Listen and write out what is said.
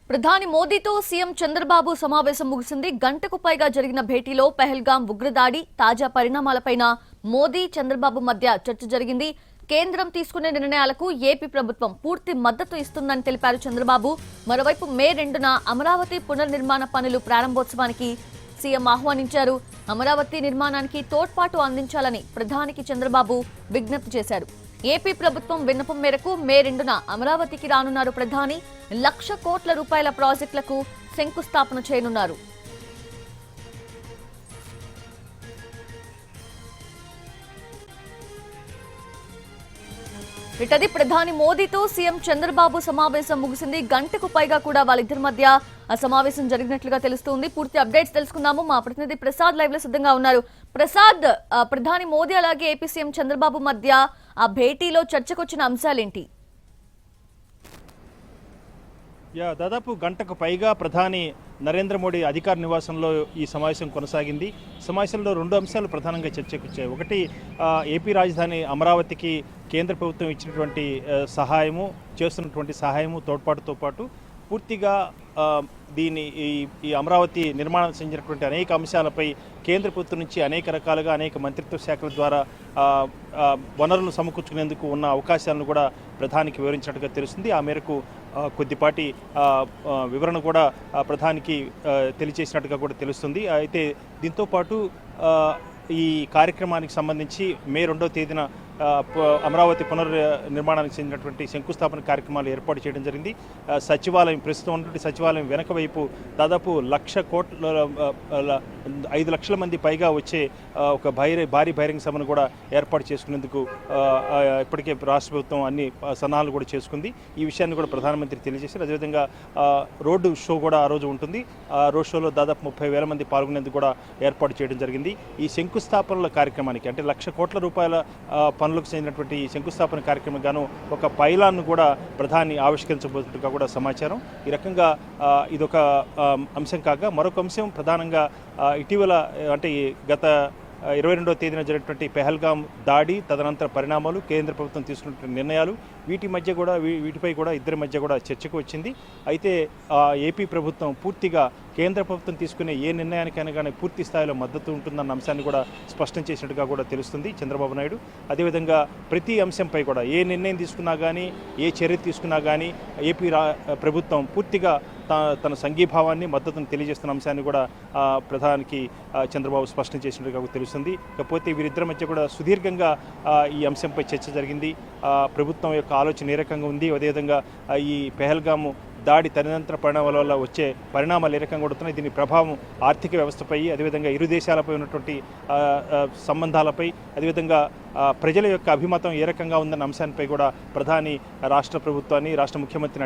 ప్రధాని మోదీతో సీఎం చంద్రబాబు సమావేశం ముగిసింది. గంటకు పైగా జరిగిన భేటీలో పెహల్గాం ఉగ్రదాడి, తాజా పరిణామాలపైన మోదీ చంద్రబాబు మధ్య చర్చ జరిగింది. కేంద్రం తీసుకునే నిర్ణయాలకు ఏపీ ప్రభుత్వం పూర్తి మద్దతు ఇస్తుందని తెలిపారు చంద్రబాబు. మరోవైపు మే 2న అమరావతి పునర్నిర్మాణ పనులు ప్రారంభోత్సవానికి సీఎం ఆహ్వానించారు. అమరావతి నిర్మాణానికి తోడ్పాటు అందించాలని ప్రధానికి చంద్రబాబు విజ్ఞప్తి చేశారు. ఏపీ ప్రభుత్వం విన్నపం మేరకు మే 2న అమరావతికి రానున్నారు ప్రధాని. 1,00,000 కోట్ల రూపాయల ప్రాజెక్టులకు శంకుస్థాపన చేయనున్నారు. ఇటది ప్రధాని మోదీతో సీఎం చంద్రబాబు సమావేశం ముగిసింది. గంటకు పైగా కూడా వాళ్ళిద్దరి మధ్య ఆ సమావేశం జరిగినట్లుగా తెలుస్తుంది. పూర్తి అప్డేట్స్ తెలుసుకుందాము. మా ప్రతినిధి ప్రసాద్ లైవ్ లో సిద్ధంగా ఉన్నారు. ప్రసాద్, ప్రధాని మోదీ అలాగే ఏపీ సీఎం చంద్రబాబు మధ్య ఆ భేటీలో చర్చకొచ్చిన అంశాలేంటి? దాదాపు గంటకు పైగా ప్రధాని నరేంద్ర మోడీ అధికార నివాసంలో ఈ సమావేశం కొనసాగింది. సమావేశంలో 2 అంశాలు ప్రధానంగా చర్చకు వచ్చాయి. ఒకటి, ఏపీ రాజధాని అమరావతికి కేంద్ర ప్రభుత్వం ఇచ్చినటువంటి సహాయము, చేస్తున్నటువంటి సహాయము, తోడ్పాటుతో పాటు పూర్తిగా ఈ అమరావతి నిర్మాణం చెందినటువంటి అనేక అంశాలపై కేంద్ర ప్రభుత్వం నుంచి అనేక రకాలుగా అనేక మంత్రిత్వ శాఖల ద్వారా వనరులను సమకూర్చుకునేందుకు ఉన్న అవకాశాలను కూడా ప్రధానికి వివరించినట్టుగా తెలుస్తుంది. ఆ మేరకు కొద్దిపాటి వివరణ కూడా ప్రధానికి తెలియజేసినట్టుగా కూడా తెలుస్తుంది. అయితే దీంతోపాటు ఈ కార్యక్రమానికి సంబంధించి మే 2వ తేదీన అమరావతి పునర్నిర్మాణానికి చెందినటువంటి శంకుస్థాపన కార్యక్రమాలు ఏర్పాటు చేయడం జరిగింది. సచివాలయం, ప్రస్తుతం ఉన్నటువంటి సచివాలయం వెనక వైపు దాదాపు 1,00,000 కోట్ల 5 లక్షల మంది పైగా వచ్చే ఒక భారీ బహిరంగ సభను కూడా ఏర్పాటు చేసుకునేందుకు ఇప్పటికే రాష్ట్ర ప్రభుత్వం అన్ని సన్నాహాలు కూడా చేసుకుంది. ఈ విషయాన్ని కూడా ప్రధానమంత్రి తెలియజేశారు. అదేవిధంగా రోడ్డు షో కూడా ఆ రోజు ఉంటుంది. ఆ రోడ్ షోలో దాదాపు 30,000 మంది పాల్గొనేందుకు కూడా ఏర్పాటు చేయడం జరిగింది. ఈ శంకుస్థాపనల కార్యక్రమానికి, అంటే 1,00,000 కోట్ల రూపాయల పనులకు చెందినటువంటి శంకుస్థాపన కార్యక్రమం గాను ఒక పైలాన్ను కూడా ప్రధాని ఆవిష్కరించబోతున్నట్టుగా కూడా సమాచారం. ఈ రకంగా ఇదొక అంశం కాగా మరొక అంశం ప్రధానంగా ఇటీవల, అంటే గత 22వ తేదీన జరిగినటువంటి పెహల్గాం దాడి, తదనంతర పరిణామాలు, కేంద్ర ప్రభుత్వం తీసుకున్న నిర్ణయాలు, వీటిపై కూడా ఇద్దరి మధ్య కూడా చర్చకు వచ్చింది. అయితే ఏపీ ప్రభుత్వం పూర్తిగా కేంద్ర ప్రభుత్వం తీసుకునే ఏ నిర్ణయానికైనా కానీ పూర్తి స్థాయిలో మద్దతు ఉంటుందన్న అంశాన్ని కూడా స్పష్టం చేసినట్టుగా కూడా తెలుస్తుంది చంద్రబాబు నాయుడు. అదేవిధంగా ప్రతి అంశంపై కూడా ఏ నిర్ణయం తీసుకున్నా కానీ, ఏ చర్య తీసుకున్నా కానీ ఏపీ ప్రభుత్వం పూర్తిగా తన సంఘీభావాన్ని, మద్దతును తెలియజేస్తున్న అంశాన్ని కూడా ప్రధానికి చంద్రబాబు స్పష్టం చేసినట్టుగా తెలుస్తుంది. కాకపోతే వీరిద్దరి మధ్య కూడా సుదీర్ఘంగా ఈ అంశంపై చర్చ జరిగింది. ప్రభుత్వం యొక్క ఆలోచన ఏ రకంగా ఉంది, అదేవిధంగా ఈ పెహల్గాము దాడి తదనంతర పరిణామాల వల్ల వచ్చే పరిణామాలు ఏ రకంగా ఉంటున్నాయి, దీని ప్రభావం ఆర్థిక వ్యవస్థపై, అదేవిధంగా ఇరు దేశాలపై ఉన్నటువంటి సంబంధాలపై, అదేవిధంగా ప్రజల యొక్క అభిమతం ఏ రకంగా ఉందన్న అంశాలపై కూడా ప్రధాని రాష్ట్ర ప్రభుత్వాన్ని, రాష్ట్ర ముఖ్యమంత్రిని